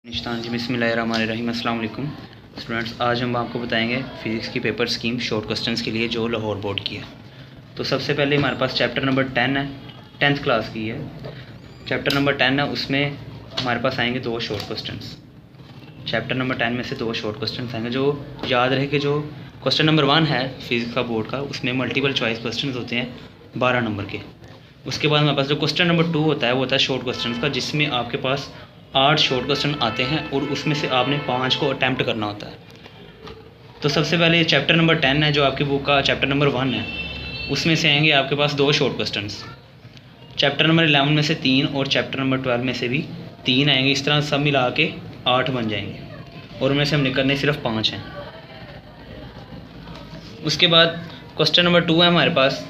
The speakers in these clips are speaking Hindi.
निशान जी बिस्मिल्लाहिर्रहमानिर्रहीम अस्सलाम वालेकुम स्टूडेंट्स। आज हम आपको बताएंगे फ़िज़िक्स की पेपर स्कीम शॉर्ट क्वेश्चंस के लिए जो लाहौर बोर्ड की है। तो सबसे पहले हमारे पास चैप्टर नंबर 10 है, 10th क्लास की है। चैप्टर नंबर 10 है, उसमें हमारे पास आएंगे दो शॉर्ट क्वेश्चंस। चैप्टर नंबर 10 में से दो शॉर्ट क्वेश्चन आएंगे जो याद रहे कि जो क्वेश्चन नंबर 1 है फिज़िक्स का बोर्ड का, उसमें मल्टीपल चॉइस क्वेश्चन होते हैं 12 नंबर के। उसके बाद हमारे पास जो क्वेश्चन नंबर 2 होता है वो होता है शॉर्ट क्वेश्चन का, जिसमें आपके पास 8 शॉर्ट क्वेश्चन आते हैं और उसमें से आपने 5 को अटैम्प्ट करना होता है। तो सबसे पहले चैप्टर नंबर 10 है जो आपकी बुक का चैप्टर नंबर 1 है, उसमें से आएंगे आपके पास दो शॉर्ट क्वेश्चंस। चैप्टर नंबर 11 में से 3 और चैप्टर नंबर 12 में से भी 3 आएंगे। इस तरह सब मिला के 8 बन जाएंगे और उनमें से हमने करने सिर्फ 5 हैं। उसके बाद क्वेश्चन नंबर 2 है हमारे पास,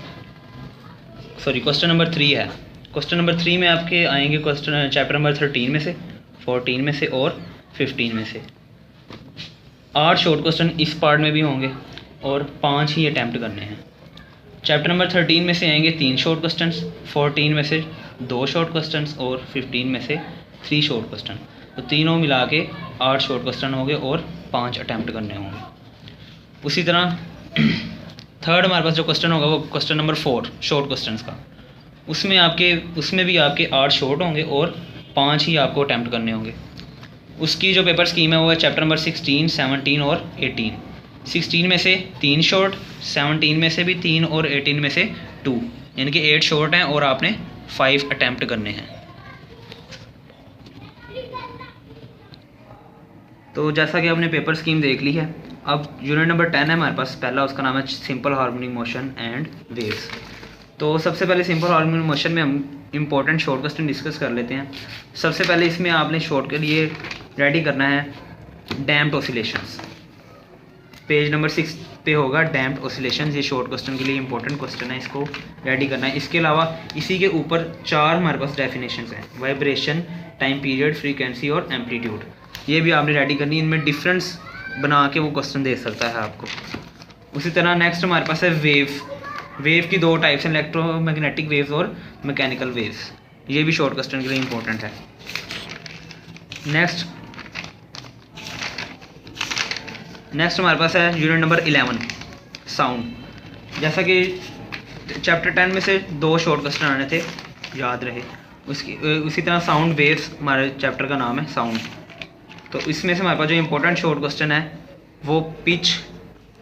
क्वेश्चन नंबर 3 है। क्वेश्चन नंबर 3 में आपके आएंगे क्वेश्चन चैप्टर नंबर 13 में से, 14 में से और 15 में से। 8 शॉर्ट क्वेश्चन इस पार्ट में भी होंगे और 5 ही अटैम्प्ट करने हैं। चैप्टर नंबर 13 में से आएंगे 3 शॉर्ट क्वेश्चन, 14 में से 2 शॉर्ट क्वेश्चन और 15 में से 3 शॉर्ट क्वेश्चन। तो तीनों मिला के 8 शॉर्ट क्वेश्चन होंगे और 5 अटैम्प्ट करने होंगे। उसी तरह थर्ड हमारे पास जो क्वेश्चन होगा वो क्वेश्चन नंबर 4 शॉर्ट क्वेश्चन का, उसमें भी आपके 8 शॉर्ट होंगे और 5 ही आपको अटैम्प्ट करने होंगे। उसकी जो पेपर स्कीम है वो है चैप्टर नंबर 16, 17 और 18। 16 में से 3 शॉर्ट, 17 में से भी 3 और 18 में से 2, यानी कि 8 शॉर्ट हैं और आपने 5 अटैम्प्ट करने हैं। तो जैसा कि आपने पेपर स्कीम देख ली है, अब यूनिट नंबर 10 है हमारे पास, पहला उसका नाम है simple harmonic motion and waves. तो सबसे पहले सिंपल हार्मोनिक मोशन में हम इंपॉर्टेंट शॉर्ट क्वेश्चन डिस्कस कर लेते हैं। सबसे पहले इसमें आपने शॉर्ट के लिए रेडी करना है डैम्प्ड ऑसिलेशंस। पेज नंबर 6 पे होगा डैम्प्ड ऑसिलेशंस। ये शॉर्ट क्वेश्चन के लिए इंपॉर्टेंट क्वेश्चन है, इसको रेडी करना है। इसके अलावा इसी के ऊपर 4 हमारे पास डेफिनेशंस हैं, वाइब्रेशन, टाइम पीरियड, फ्रीक्वेंसी और एम्पलीट्यूड। ये भी आपने रेडी करनी है, इनमें डिफरेंस बना के वो क्वेश्चन दे सकता है आपको। उसी तरह नेक्स्ट हमारे पास है वेव की 2 टाइप्स हैं, इलेक्ट्रोमैग्नेटिक वेव्स और मैकेनिकल वेव्स। ये भी शॉर्ट क्वेश्चन के लिए इंपॉर्टेंट है। नेक्स्ट हमारे पास है यूनिट नंबर 11 साउंड। जैसा कि चैप्टर 10 में से 2 शॉर्ट क्वेश्चन आने थे, याद रहे। उसी तरह साउंड वेव्स हमारे चैप्टर का नाम है साउंड। तो इसमें से हमारे पास जो इंपॉर्टेंट शॉर्ट क्वेश्चन है वो पिच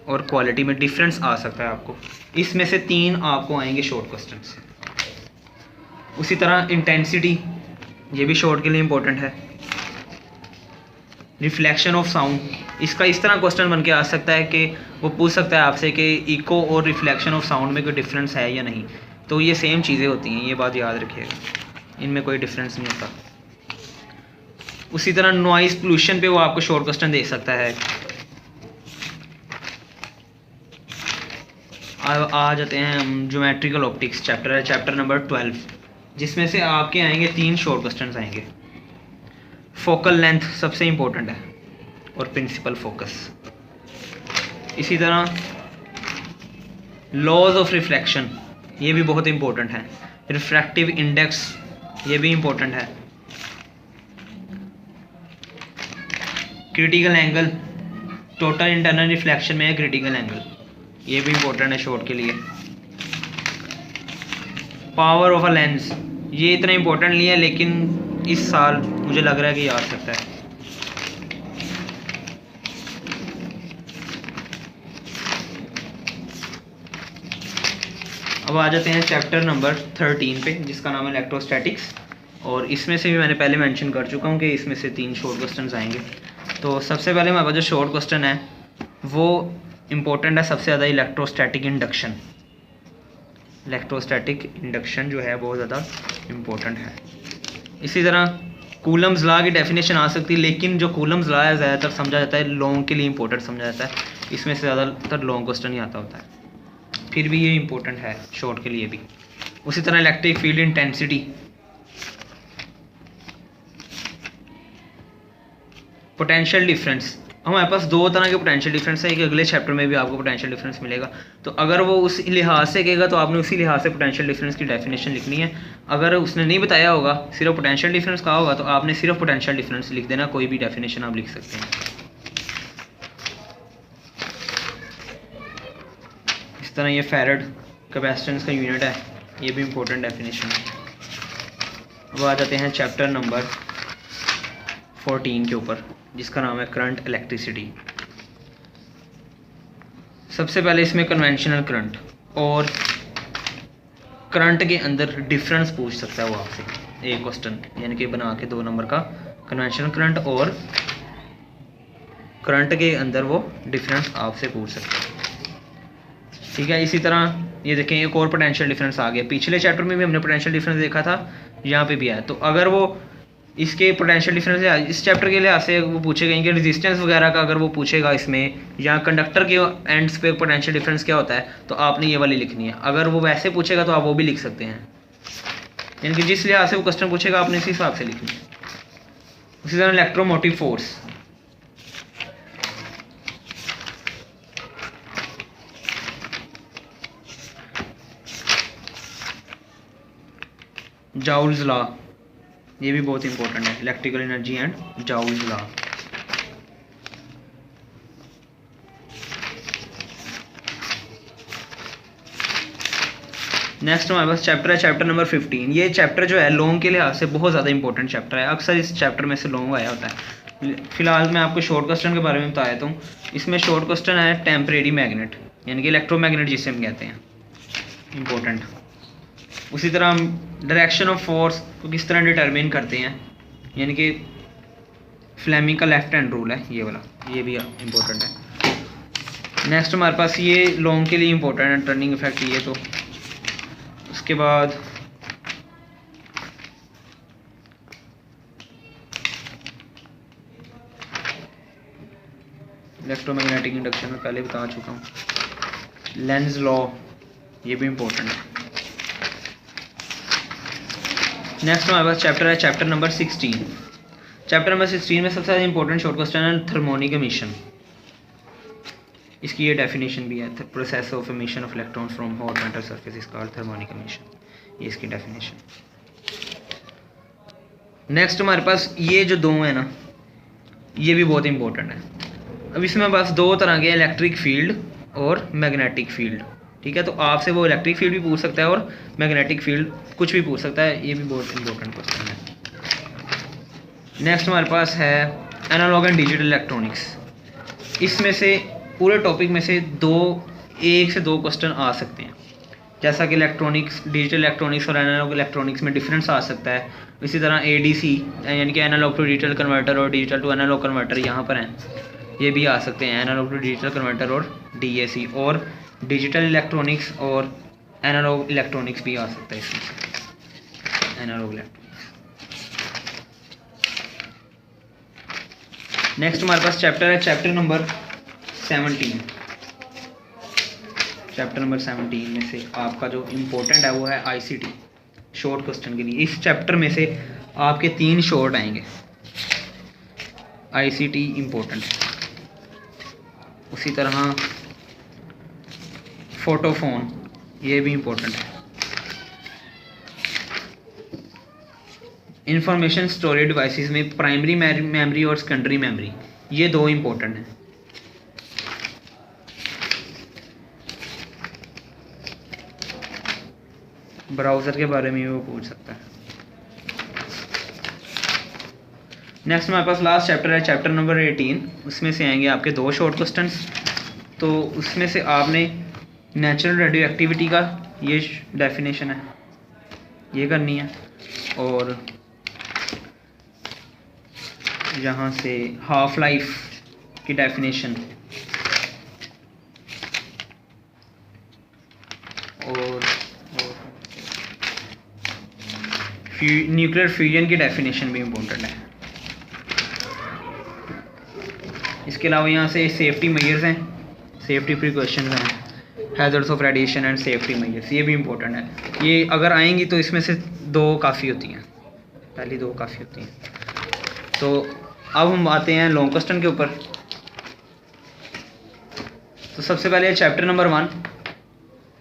और क्वालिटी में डिफरेंस आ सकता है आपको। इसमें से 3 आपको आएंगे शॉर्ट क्वेश्चंस। उसी तरह इंटेंसिटी, ये भी शॉर्ट के लिए इंपॉर्टेंट है। रिफ्लेक्शन ऑफ साउंड, इसका इस तरह क्वेश्चन बन के आ सकता है कि वो पूछ सकता है आपसे कि इको और रिफ्लेक्शन ऑफ साउंड में कोई डिफरेंस है या नहीं। तो ये सेम चीज़ें होती हैं, ये बात याद रखिएगा, इनमें कोई डिफरेंस नहीं होता। उसी तरह नॉइज़ पोल्यूशन पे वो आपको शॉर्ट क्वेश्चन दे सकता है। आ जाते हैं हम ज्योमेट्रिकल ऑप्टिक्स चैप्टर है, चैप्टर नंबर 12, जिसमें से आपके आएंगे 3 शॉर्ट क्वेश्चन आएंगे। फोकल लेंथ सबसे इंपॉर्टेंट है और प्रिंसिपल फोकस। इसी तरह लॉज ऑफ रिफ्लेक्शन, ये भी बहुत इंपॉर्टेंट है। रिफ्रैक्टिव इंडेक्स, ये भी इंपॉर्टेंट है। Critical angle, total internal reflection में है क्रिटिकल एंगल, ये भी इंपॉर्टेंट है शॉर्ट के लिए। पावर ऑफ अ लेंस, ये इतना इंपॉर्टेंट नहीं है लेकिन इस साल मुझे लग रहा है कि ये आ सकता है। अब आ जाते हैं चैप्टर नंबर 13 पे, जिसका नाम है इलेक्ट्रोस्टैटिक्स। और इसमें से भी मैंने पहले मेंशन कर चुका हूँ कि इसमें से 3 शॉर्ट क्वेश्चन आएंगे। तो सबसे पहले हमारे पास जो शॉर्ट क्वेश्चन है वो इम्पोर्टेंट है सबसे ज़्यादा, इलेक्ट्रोस्टैटिक इंडक्शन। इलेक्ट्रोस्टैटिक इंडक्शन जो है बहुत ज़्यादा इम्पोर्टेंट है। इसी तरह कूलम्स लॉ की डेफिनेशन आ सकती है, लेकिन जो कूलम्स लॉ है ज़्यादातर समझा जाता है लॉन्ग के लिए इंपॉर्टेंट समझा जाता है, इसमें से ज़्यादातर लॉन्ग क्वेश्चन ही आता होता है। फिर भी ये इंपॉर्टेंट है शॉर्ट के लिए भी। उसी तरह electric field intensity, potential difference, हमारे पास दो तरह के पोटेंशियल डिफरेंस है, एक अगले चैप्टर में भी आपको पोटेंशियल डिफरेंस मिलेगा। तो अगर वो उस लिहाज से कहेगा तो आपने उसी लिहाज से पोटेंशियल डिफरेंस की डेफिनेशन लिखनी है। अगर उसने नहीं बताया होगा, सिर्फ पोटेंशियल डिफरेंस कहा होगा, तो आपने सिर्फ पोटेंशियल डिफरेंस लिख देना, कोई भी डेफिनेशन आप लिख सकते हैं। इस तरह ये फैराड कैपेसिटेंस का यूनिट है, ये भी इंपॉर्टेंट डेफिनेशन है। अब आ जाते हैं चैप्टर नंबर 14 के ऊपर, जिसका नाम है करंट इलेक्ट्रिसिटी। सबसे पहले इसमें कन्वेंशनल करंट और करंट के अंदर डिफरेंस पूछ सकता है वो आपसे, एक क्वेश्चन यानी कि बना के 2 नंबर का, कन्वेंशनल करंट और करंट के अंदर वो डिफरेंस आपसे पूछ सकता है। ठीक है, इसी तरह ये देखें एक और पोटेंशियल डिफरेंस आ गया। पिछले चैप्टर में भी हमने पोटेंशियल डिफरेंस देखा था, यहाँ पे भी आया। तो अगर वो इसके पोटेंशियल डिफरेंस इस चैप्टर के लिहाज से वो पूछेगा कि रेजिस्टेंस वगैरह का अगर वो पूछेगा इसमें, या कंडक्टर के एंड्स पे पोटेंशियल डिफरेंस क्या होता है, तो आपने ये वाली लिखनी है। अगर वो वैसे पूछेगा तो आप वो भी लिख सकते हैं, यानी कि जिस लिहाज से वो क्वेश्चन पूछेगा आपने इसी हिसाब से लिखनी है। उसी तरह इलेक्ट्रोमोटिव फोर्स, जाउल्स लॉ, ये भी बहुत इंपॉर्टेंट है, electrical energy and joules law. Next हमारे पास चैप्टर है चैप्टर नंबर 15। ये चैप्टर जो है लॉन्ग के लिहाज से बहुत ज़्यादा इंपॉर्टेंट चैप्टर है, अक्सर इस चैप्टर में से लॉन्ग आया होता है। फिलहाल मैं आपको शॉर्ट क्वेश्चन के बारे में बता देता हूँ। इसमें शॉर्ट क्वेश्चन है टेम्परेरी मैग्नेट, यानी कि इलेक्ट्रोमैग्नेट जिसे हम कहते हैं, इंपॉर्टेंट। उसी तरह हम डायरेक्शन ऑफ फोर्स को किस तरह डिटरमिन करते हैं, यानी कि फ्लेमिंग का लेफ्ट हैंड रूल है ये वाला, ये भी इम्पोर्टेंट है। नेक्स्ट हमारे पास ये लॉन्ग के लिए इम्पोर्टेंट है टर्निंग इफेक्ट, ये तो। उसके बाद इलेक्ट्रोमैग्नेटिक इंडक्शन में पहले बता चुका हूँ। लेंज लॉ, ये भी इम्पोर्टेंट है। नेक्स्ट हमारे पास चैप्टर है चैप्टर नंबर 16। चैप्टर नंबर 16 में सबसे ज़्यादा इंपॉर्टेंट शॉर्ट क्वेश्चन है थर्मोनिक एमिशन। इसकी ये डेफिनेशन भी है, process of emission of electrons from hot metal surface is called thermionic emission, ये इसकी डेफिनेशन। नेक्स्ट हमारे पास ये जो दो है ना, ये भी बहुत इंपॉर्टेंट है। अब इसमें बस 2 तरह के, इलेक्ट्रिक फील्ड और मैग्नेटिक फील्ड। ठीक है, तो आपसे वो इलेक्ट्रिक फील्ड भी पूछ सकता है और मैग्नेटिक फील्ड कुछ भी पूछ सकता है, ये भी बहुत इंपॉर्टेंट क्वेश्चन है। नेक्स्ट हमारे पास है एनालॉग एंड डिजिटल इलेक्ट्रॉनिक्स। इसमें से पूरे टॉपिक में से 1 से 2 क्वेश्चन आ सकते हैं, जैसा कि इलेक्ट्रॉनिक्स, डिजिटल इलेक्ट्रॉनिक्स और एनालॉग इलेक्ट्रॉनिक्स में डिफरेंस आ सकता है। इसी तरह ADC यानी कि एनालॉग टू डिजिटल कन्वर्टर और डिजिटल टू एनालॉग कन्वर्टर यहाँ पर हैं, ये भी आ सकते हैं, एनालॉग टू डिजिटल कन्वर्टर और DAC। और डिजिटल इलेक्ट्रॉनिक्स और एनालॉग इलेक्ट्रॉनिक्स भी आ सकता है इसमें, एनालॉग इलेक्ट्रॉनिक्स। नेक्स्ट हमारे पास चैप्टर है चैप्टर नंबर 17। चैप्टर नंबर 17 में से आपका जो इम्पोर्टेंट है वो है ICT, शॉर्ट क्वेश्चन के लिए। इस चैप्टर में से आपके 3 शॉर्ट आएंगे, ICT इम्पोर्टेंट है। उसी तरह फोटोफोन, ये भी इम्पोर्टेंट है। इंफॉर्मेशन स्टोरेज डिवाइसेस में प्राइमरी मेमोरी और सेकेंडरी मेमोरी, ये 2 इम्पोर्टेंट हैं। ब्राउज़र के बारे में वो पूछ सकता है। नेक्स्ट हमारे पास लास्ट चैप्टर है चैप्टर नंबर 18। उसमें से आएंगे आपके 2 शॉर्ट क्वेश्चंस। तो उसमें से आपने नेचुरल रेडियो एक्टिविटी का ये डेफिनेशन है, ये करनी है। और यहाँ से हाफ लाइफ की डेफिनेशन और न्यूक्लियर फ्यूजन की डेफिनेशन भी इम्पोर्टेंट है। इसके अलावा यहाँ से सेफ्टी मेजर्स हैं, सेफ्टी प्रिकॉशंस हैं, hazards of radiation and safety measures, ये भी इम्पोर्टेंट है। ये अगर आएंगी तो इसमें से 2 काफ़ी होती हैं, पहली 2 काफ़ी होती हैं। तो अब हम आते हैं लॉन्ग क्वेश्चन के ऊपर। तो सबसे पहले चैप्टर नंबर 1।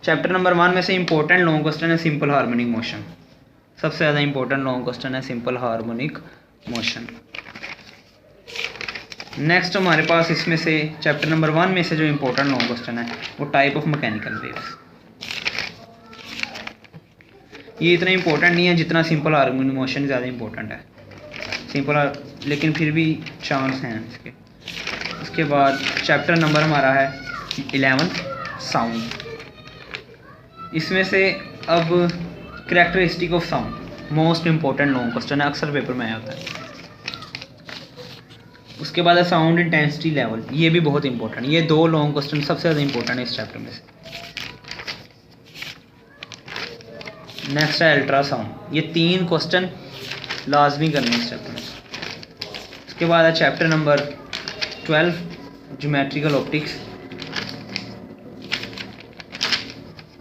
चैप्टर नंबर 1 में से इंपॉर्टेंट लॉन्ग क्वेश्चन है सिंपल हार्मोनिक मोशन। सबसे ज़्यादा इंपॉर्टेंट लॉन्ग क्वेश्चन है सिंपल हार्मोनिक मोशन। नेक्स्ट हमारे पास इसमें से चैप्टर नंबर 1 में से जो इंपॉर्टेंट लॉन्ग क्वेश्चन है वो टाइप ऑफ मैकेनिकल वेव्स। ये इतना इंपॉर्टेंट नहीं है जितना सिंपल हार्मोनिक मोशन ज़्यादा इंपॉर्टेंट है। लेकिन फिर भी चांस हैं इसके। उसके बाद चैप्टर नंबर हमारा है 11 साउंड। इसमें से अब characteristic of sound most important long question है, अक्सर पेपर में आया होता है। उसके बाद है साउंड इंटेंसिटी लेवल, ये भी बहुत इंपॉर्टेंट। ये 2 लॉन्ग क्वेश्चन सबसे ज़्यादा इंपॉर्टेंट है इस चैप्टर में से। नेक्स्ट है अल्ट्रासाउंड। ये 3 क्वेश्चन लाजमी करने इस चैप्टर में। उसके बाद है चैप्टर नंबर 12 ज्योमेट्रिकल ऑप्टिक्स।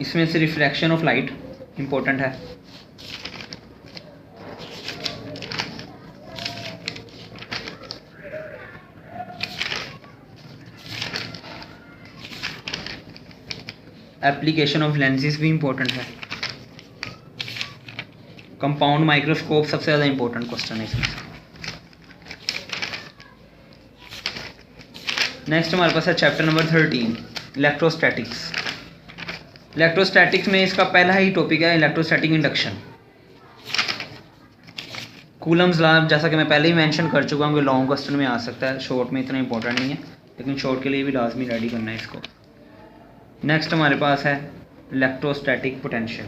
इसमें से रिफ्रैक्शन ऑफ लाइट इंपॉर्टेंट है। एप्लीकेशन ऑफ लेंसेज भी इंपॉर्टेंट है। कंपाउंड माइक्रोस्कोप सबसे ज़्यादा इंपॉर्टेंट क्वेश्चन है इसमें। नेक्स्ट हमारे पास है चैप्टर नंबर 13 इलेक्ट्रोस्टैटिक्स। इलेक्ट्रोस्टैटिक्स में इसका पहला ही टॉपिक है इलेक्ट्रोस्टैटिक इंडक्शन। कूलम्स लॉ, जैसा कि मैं पहले ही मेंशन कर चुका हूँ कि लॉन्ग क्वेश्चन में आ सकता है, शॉर्ट में इतना इंपॉर्टेंट नहीं है, लेकिन शॉर्ट के लिए भी लाजमी रेडी करना है इसको। नेक्स्ट हमारे पास है इलेक्ट्रोस्टैटिक पोटेंशियल।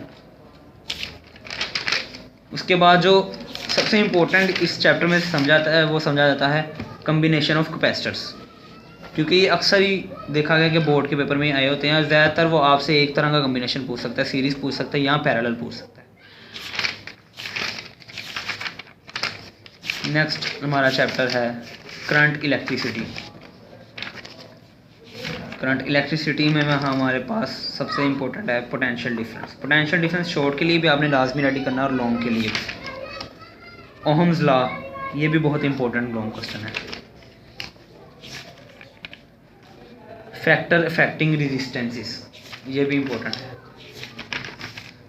उसके बाद जो सबसे इम्पोर्टेंट इस चैप्टर में समझाता है वो समझा जाता है कम्बिनेशन ऑफ कैपेसिटर्स, क्योंकि ये अक्सर ही देखा गया कि बोर्ड के पेपर में आए होते हैं। ज़्यादातर वो आपसे एक तरह का कम्बिनेशन पूछ सकता है, सीरीज़ पूछ सकता है या पैरेलल पूछ सकता है। नेक्स्ट हमारा चैप्टर है करंट इलेक्ट्रिसिटी। करंट इलेक्ट्रिसिटी में हमारे पास सबसे इम्पोर्टेंट है potential difference. Potential difference short के लिए भी आपने लाजमी रेडी करना और लॉन्ग के लिए भी। ओहम्स लॉ, ये भी बहुत इंपॉर्टेंट लॉन्ग क्वेश्चन है। फैक्टर अफेक्टिंग रेजिस्टेंसेस, ये भी इंपॉर्टेंट है।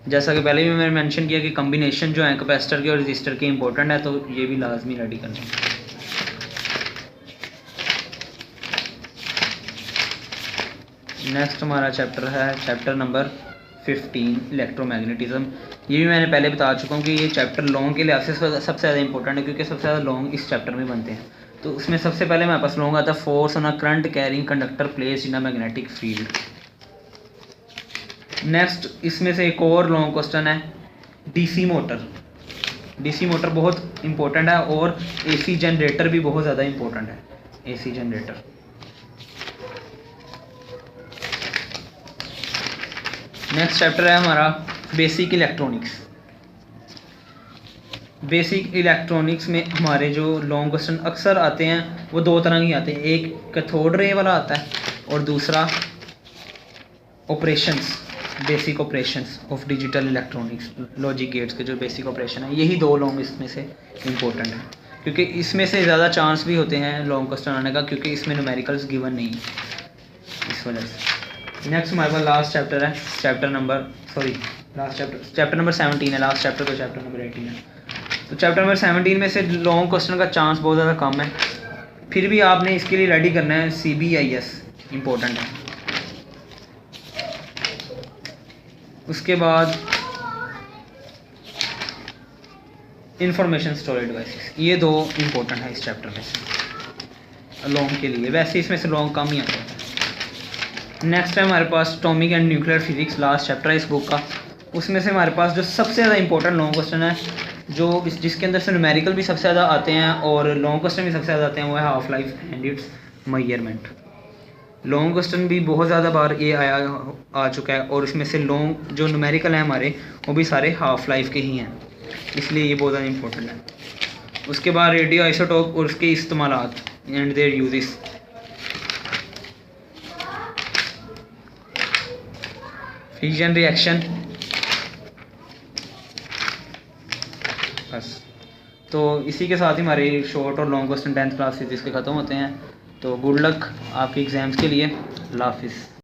जैसा कि पहले भी मैंने मेंशन किया कि कम्बिनेशन जो है कैपेसिटर के और रेजिस्टर के इंपॉर्टेंट है, तो ये भी लाजमी रेडी करना है। नेक्स्ट हमारा चैप्टर है चैप्टर नंबर 15 इलेक्ट्रोमैग्नेटिज्म। ये भी मैंने पहले बता चुका हूँ कि ये चैप्टर लॉन्ग के लिहाज से सबसे ज़्यादा इंपॉर्टेंट है, क्योंकि सबसे ज़्यादा लॉन्ग इस चैप्टर में बनते हैं। तो उसमें सबसे पहले हमारे पास लॉन्ग आता है force on a current carrying conductor placed in a magnetic field. Next इसमें से एक और लॉन्ग क्वेश्चन है डीसी मोटर। डीसी मोटर बहुत इंपॉर्टेंट है और एसी जनरेटर भी बहुत ज़्यादा इंपॉर्टेंट है। AC generator. नेक्स्ट चैप्टर है हमारा बेसिक इलेक्ट्रॉनिक्स। बेसिक इलेक्ट्रॉनिक्स में हमारे जो लॉन्ग क्वेश्चन अक्सर आते हैं वो 2 तरह के आते हैं। एक कैथोड रे वाला आता है और दूसरा operations, basic operations of digital electronics, logic gates के जो बेसिक ऑपरेशन है। यही 2 लॉन्ग इसमें से इम्पोर्टेंट है, क्योंकि इसमें से ज़्यादा चांस भी होते हैं लॉन्ग क्वेश्चन आने का, क्योंकि इसमें न्यूमेरिकल्स गिवन नहीं है, इस वजह से। नेक्स्ट हमारे पास लास्ट चैप्टर है चैप्टर नंबर 17 है। लास्ट चैप्टर तो चैप्टर नंबर 18 है। तो चैप्टर नंबर 17 में से लॉन्ग क्वेश्चन का चांस बहुत ज़्यादा कम है, फिर भी आपने इसके लिए रेडी करना है। CBIS इम्पोर्टेंट है। उसके बाद इंफॉर्मेशन स्टोरेज डिवाइसेस, ये 2 इम्पोर्टेंट है इस चैप्टर में से लॉन्ग के लिए। वैसे इसमें से लॉन्ग कम ही आता है। नेक्स्ट है हमारे पास atomic and nuclear physics, last chapter है इस बुक का। उसमें से हमारे पास जो सबसे ज़्यादा इंपॉर्टेंट लॉन्ग क्वेश्चन है, जो जिसके अंदर से न्यूमेरिकल भी सबसे ज़्यादा आते हैं और लॉन्ग क्वेश्चन भी सबसे ज़्यादा आते हैं, वो है half life and it's measurement. Long question भी बहुत ज़्यादा बार ये आ चुका है, और इसमें से लॉन्ग जो न्यूमेरिकल हैं हमारे वो भी सारे हाफ लाइफ के ही हैं, इसलिए ये बहुत ज़्यादा इंपॉर्टेंट है। उसके बाद रेडियो आइसोटोप और उसके इस्तेमालात and their uses. Fusion reaction, बस। तो इसी के साथ ही हमारे शॉर्ट और long question 10th class physics के ख़त्म होते हैं। तो गुड लक आपके एग्ज़ाम्स के लिए। अल्लाह हाफिज़।